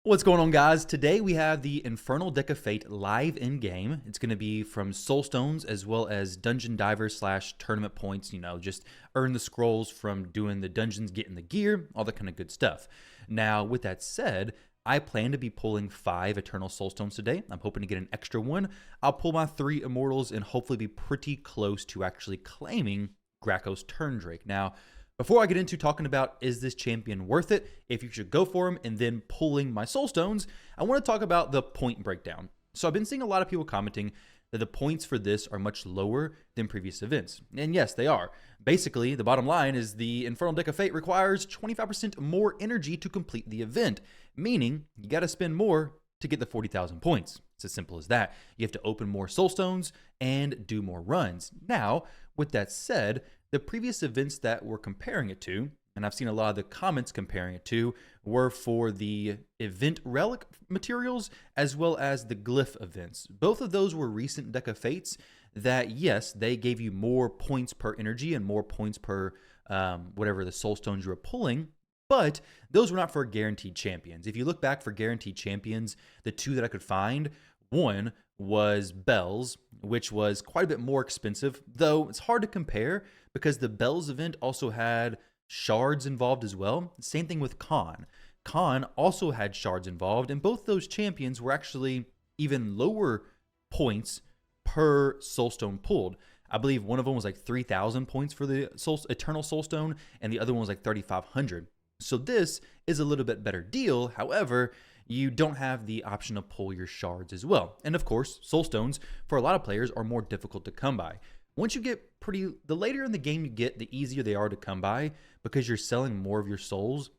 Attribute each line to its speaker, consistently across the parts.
Speaker 1: What's going on, guys? Today we have the Infernal Deck of Fate live in-game. It's going to be from Soulstones as well as Dungeon Diver / tournament points, just earn the scrolls from doing the dungeons, getting the gear, all that kind of good stuff. Now, with that said, I plan to be pulling 5 Eternal Soulstones today. I'm hoping to get an extra one. I'll pull my 3 Immortals and hopefully be pretty close to actually claiming Gracchos Turndrake. Now, before I get into talking about is this champion worth it, if you should go for him, and then pulling my Soulstones, I want to talk about the point breakdown. So I've been seeing a lot of people commenting that the points for this are much lower than previous events. And yes, they are. Basically, the bottom line is the Infernal Deck of Fate requires 25% more energy to complete the event, meaning you got to spend more to get the 40,000 points. It's as simple as that. You have to open more Soulstones and do more runs. Now, with that said, the previous events that we're comparing it to, and I've seen a lot of the comments comparing it to, were for the event relic materials as well as the glyph events. Both of those were recent Deck of Fates that, yes, they gave you more points per energy and more points per whatever the Soulstones you were pulling, but those were not for guaranteed champions. If you look back for guaranteed champions, the 2 that I could find, one was Bells, which was quite a bit more expensive, though it's hard to compare because the Bells event also had shards involved as well. Same thing with Khan. Khan also had shards involved, and both those champions were actually even lower points per Soulstone pulled. I believe one of them was like 3,000 points for the Eternal Soulstone, and the other one was like 3,500. So this is a little bit better deal. However, you don't have the option to pull your shards as well. And of course, Soulstones, for a lot of players, are more difficult to come by. Once you get the later in the game you get, the easier they are to come by because you're selling more of your souls.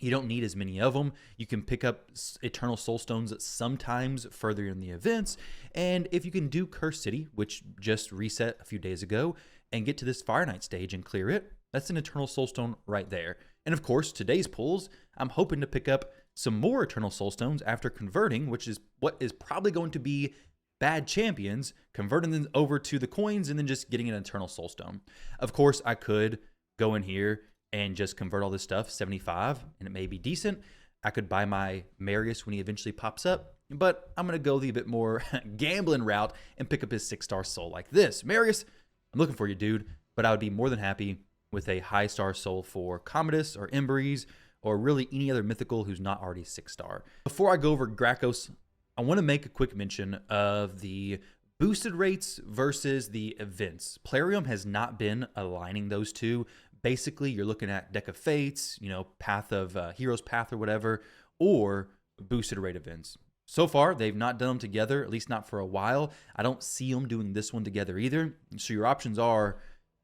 Speaker 1: You don't need as many of them. You can pick up Eternal Soulstones sometimes further in the events. And if you can do Curse City, which just reset a few days ago, and get to this Fire Knight stage and clear it, that's an Eternal Soulstone right there. And of course, today's pulls, I'm hoping to pick up some more Eternal Soulstones after converting, which is what is probably going to be bad champions, converting them over to the coins and then just getting an Eternal Soulstone. Of course, I could go in here and just convert all this stuff, 75, and it may be decent. I could buy my Marius when he eventually pops up, but I'm going to go the bit more gambling route and pick up his 6-star soul like this. Marius, I'm looking for you, dude, but I would be more than happy with a high-star soul for Commodus or Embers or really any other mythical who's not already 6-star. Before I go over Gracchos, I want to make a quick mention of the boosted rates versus the events. Plarium has not been aligning those two. Basically, you're looking at Deck of Fates, Path of Heroes Path or whatever, or boosted rate events. So far, they've not done them together, at least not for a while. I don't see them doing this one together either. So your options are,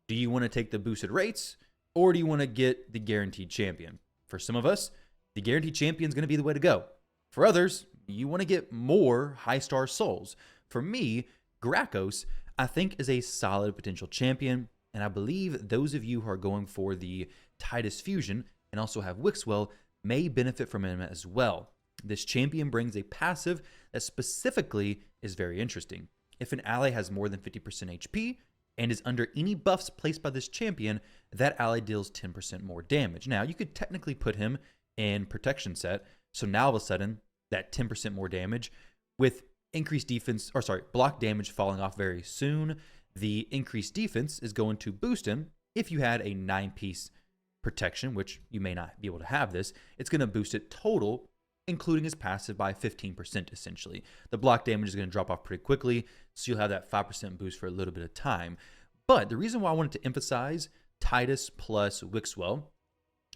Speaker 1: do you want to take the boosted rates or do you want to get the guaranteed champion? For some of us, the guaranteed champion is going to be the way to go. For others, you want to get more high-star souls. For me, Gracchos, I think, is a solid potential champion, and I believe those of you who are going for the Titus Fusion and also have Wixwell may benefit from him as well. This champion brings a passive that specifically is very interesting. If an ally has more than 50% HP and is under any buffs placed by this champion, that ally deals 10% more damage. Now, you could technically put him in protection set, so now all of a sudden, that 10% more damage with increased defense, block damage falling off very soon, the increased defense is going to boost him. If you had a 9-piece protection, which you may not be able to have this, it's going to boost it total, including his passive, by 15% essentially. The block damage is going to drop off pretty quickly, so you'll have that 5% boost for a little bit of time. But the reason why I wanted to emphasize Titus plus Wixwell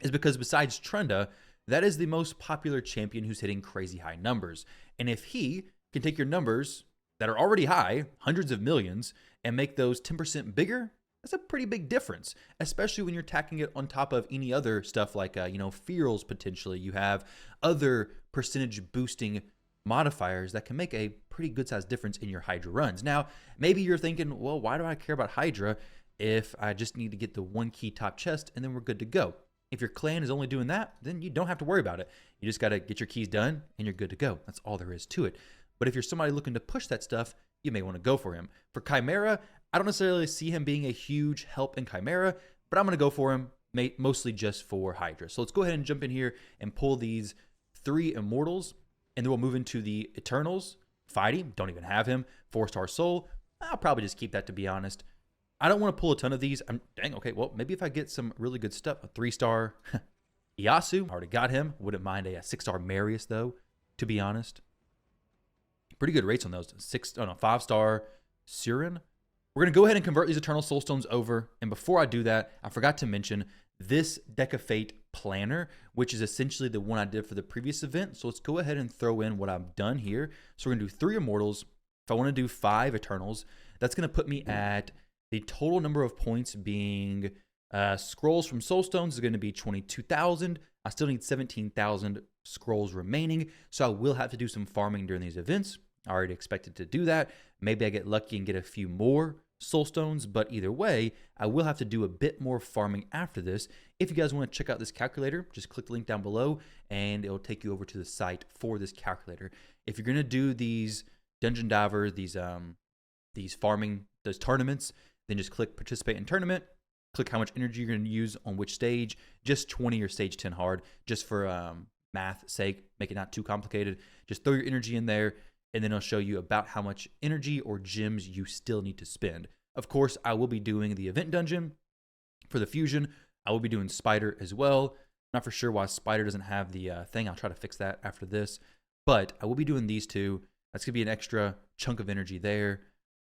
Speaker 1: is because besides Trenda, that is the most popular champion who's hitting crazy high numbers. And if he can take your numbers that are already high, hundreds of millions, and make those 10% bigger, that's a pretty big difference, especially when you're tacking it on top of any other stuff like, Ferals potentially. You have other percentage boosting modifiers that can make a pretty good sized difference in your Hydra runs. Now, maybe you're thinking, well, why do I care about Hydra if I just need to get the 1 key top chest and then we're good to go? If your clan is only doing that, then you don't have to worry about it. You just got to get your keys done and you're good to go. That's all there is to it. But if you're somebody looking to push that stuff, you may want to go for him. For Chimera, I don't necessarily see him being a huge help in Chimera, but I'm going to go for him mostly just for Hydra. So let's go ahead and jump in here and pull these 3 Immortals, and then we'll move into the Eternals. Fighting, don't even have him. 4-star Soul, I'll probably just keep that, to be honest. I don't want to pull a ton of these. Dang, okay, well, maybe if I get some really good stuff. A 3-star Yasu, already got him. Wouldn't mind a 6-star Marius, though, to be honest. Pretty good rates on those. 5-star Surin. We're going to go ahead and convert these Eternal Soulstones over. And before I do that, I forgot to mention this Deck of Fate planner, which is essentially the one I did for the previous event. So let's go ahead and throw in what I've done here. So we're going to do 3 Immortals. If I want to do 5 Eternals, that's going to put me at the total number of points being scrolls from Soulstones is going to be 22,000. I still need 17,000 scrolls remaining. So I will have to do some farming during these events. I already expected to do that. Maybe I get lucky and get a few more Soulstones, but either way, I will have to do a bit more farming after this. If you guys want to check out this calculator, just click the link down below and it'll take you over to the site for this calculator. If you're going to do these dungeon divers, these farming, those tournaments, then just click participate in tournament, click how much energy you're going to use on which stage, just 20 or stage 10 hard, just for math sake, make it not too complicated. Just throw your energy in there, and then it'll show you about how much energy or gems you still need to spend. Of course, I will be doing the event dungeon for the fusion. I will be doing Spider as well. Not for sure why Spider doesn't have the thing. I'll try to fix that after this. But I will be doing these two. That's going to be an extra chunk of energy there.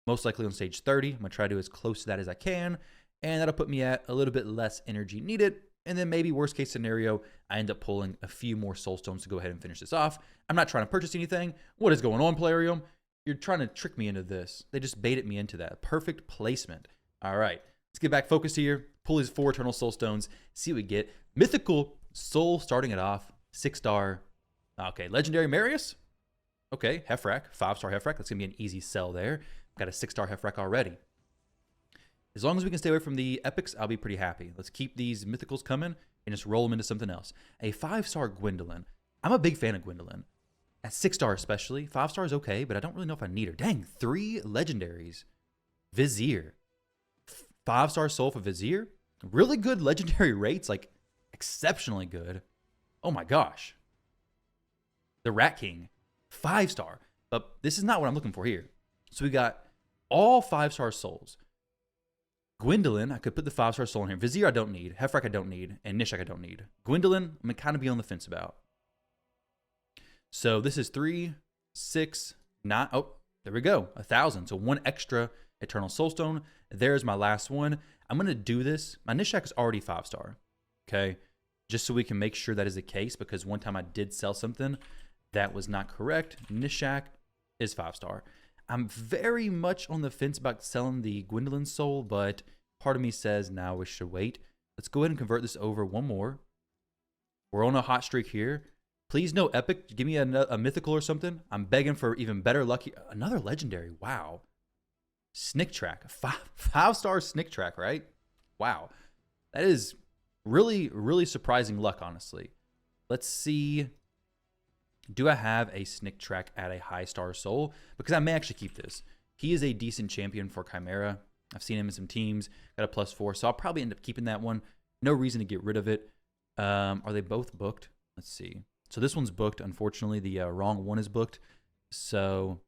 Speaker 1: Most likely on stage 30. I'm going to try to do as close to that as I can. And that'll put me at a little bit less energy needed. And then maybe worst case scenario, I end up pulling a few more Soulstones to go ahead and finish this off. I'm not trying to purchase anything. What is going on, Plarium? You're trying to trick me into this. They just baited me into that. Perfect placement. All right, let's get back focused here. Pull these 4 Eternal Soulstones. See what we get. Mythical Soul starting it off. 6-star. Okay, Legendary Marius. Okay, Hefrak. 5-star Hefrak. That's going to be an easy sell there. Got a 6-star Hefrak already. As long as we can stay away from the epics, I'll be pretty happy. Let's keep these mythicals coming and just roll them into something else. A 5-star Gwendolyn. I'm a big fan of Gwendolyn. At 6-star especially. 5-star is okay, but I don't really know if I need her. Dang, 3 legendaries. Vizier. 5-star soul for Vizier. Really good legendary rates, like exceptionally good. Oh my gosh. The Rat King. 5-star. But this is not what I'm looking for here. So we got all 5-star souls. Gwendolyn, I could put the 5-star soul in here. Vizier, I don't need. Hefrak, I don't need. And Nishak, I don't need. Gwendolyn, I'm going to kind of be on the fence about. So this is 3, 6, 9. Oh, there we go. 1,000. So 1 extra Eternal Soulstone. There's my last one. I'm going to do this. My Nishak is already 5-star. Okay. Just so we can make sure that is the case, because one time I did sell something that was not correct. Nishak is 5-star. I'm very much on the fence about selling the Gwendolyn soul, but part of me says now we should wait. Let's go ahead and convert this over one more. We're on a hot streak here. Please no epic. Give me a mythical or something. I'm begging for even better luck. Another legendary. Wow. Snick Track. 5-star Snick Track, right? Wow. That is really, really surprising luck, honestly. Let's see. Do I have a Snick Track at a high star soul? Because I may actually keep this. He is a decent champion for Chimera. I've seen him in some teams. Got a +4, so I'll probably end up keeping that one. No reason to get rid of it. Are they both booked? Let's see. So this one's booked. Unfortunately, the wrong one is booked. So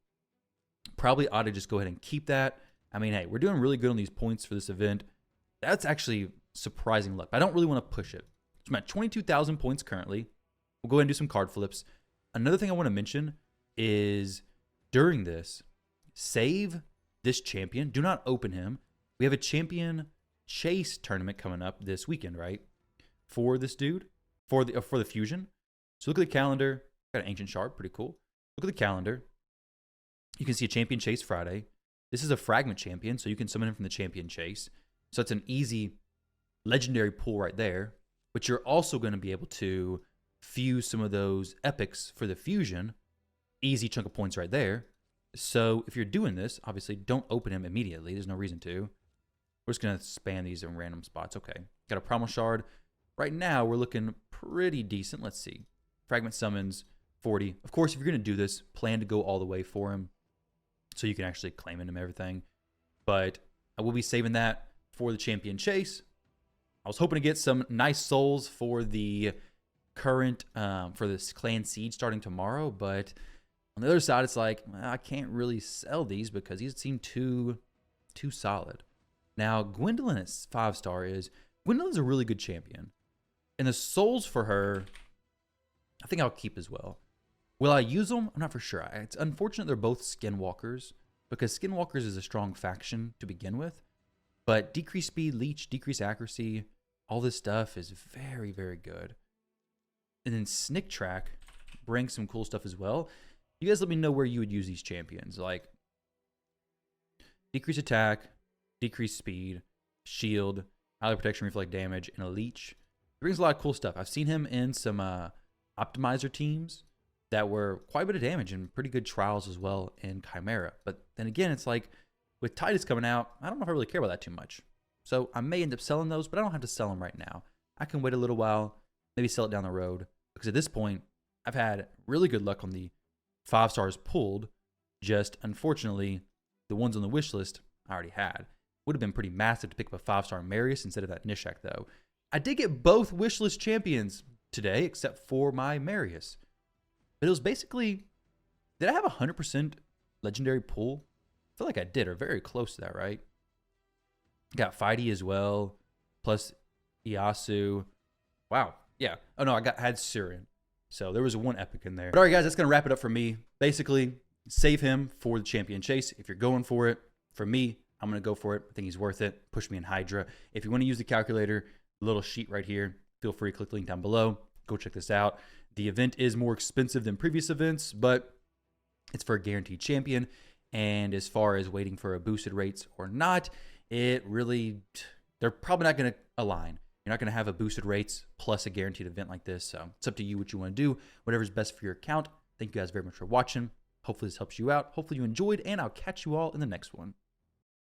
Speaker 1: probably ought to just go ahead and keep that. I mean, hey, we're doing really good on these points for this event. That's actually surprising luck. I don't really want to push it. So I'm at 22,000 points currently. We'll go ahead and do some card flips. Another thing I want to mention is during this, save this champion. Do not open him. We have a champion chase tournament coming up this weekend, right? For this dude, for the fusion. So look at the calendar. Got an ancient shard, pretty cool. Look at the calendar. You can see a champion chase Friday. This is a fragment champion, so you can summon him from the champion chase. So it's an easy legendary pool right there. But you're also going to be able to fuse some of those epics for the fusion. Easy chunk of points right there. So if you're doing this, obviously don't open him immediately. There's no reason to. We're just going to spam these in random spots. Okay. Got a Primal Shard. Right now, we're looking pretty decent. Let's see. Fragment summons, 40. Of course, if you're going to do this, plan to go all the way for him so you can actually claim him and everything. But I will be saving that for the champion chase. I was hoping to get some nice souls for the current for this clan siege starting tomorrow, but on the other side, it's like, well, I can't really sell these because these seem too solid. Now, Gwendolyn at 5-star Gwendolyn's a really good champion. And the souls for her, I think I'll keep as well. Will I use them? I'm not for sure. It's unfortunate they're both Skinwalkers because Skinwalkers is a strong faction to begin with. But decreased speed, leech, decreased accuracy, all this stuff is very, very good. And then Snick Track brings some cool stuff as well. You guys let me know where you would use these champions. Like decrease attack, decrease speed, shield, ally protection, reflect damage, and a leech. It brings a lot of cool stuff. I've seen him in some optimizer teams that were quite a bit of damage and pretty good trials as well in Chimera. But then again, it's like with Titus coming out, I don't know if I really care about that too much. So I may end up selling those, but I don't have to sell them right now. I can wait a little while, maybe sell it down the road. Because at this point, I've had really good luck on the 5-stars pulled. Just unfortunately, the ones on the wish list I already had. Would have been pretty massive to pick up a 5-star Marius instead of that Nishak, though. I did get both wish list champions today, except for my Marius. But it was basically, did I have 100% legendary pull? I feel like I did, or very close to that, right? Got Fighty as well, plus Iasu. Wow, yeah. Oh no, I had Sirin. So there was one epic in there. But all right, guys, that's going to wrap it up for me. Basically, save him for the champion chase if you're going for it. For me, I'm going to go for it. I think he's worth it. Push me in Hydra. If you want to use the calculator, little sheet right here, feel free to click the link down below. Go check this out. The event is more expensive than previous events, but it's for a guaranteed champion. And as far as waiting for a boosted rates or not, it really, they're probably not going to align. You're not going to have a boosted rates plus a guaranteed event like this. So it's up to you what you want to do. Whatever's best for your account. Thank you guys very much for watching. Hopefully this helps you out. Hopefully you enjoyed, and I'll catch you all in the next one.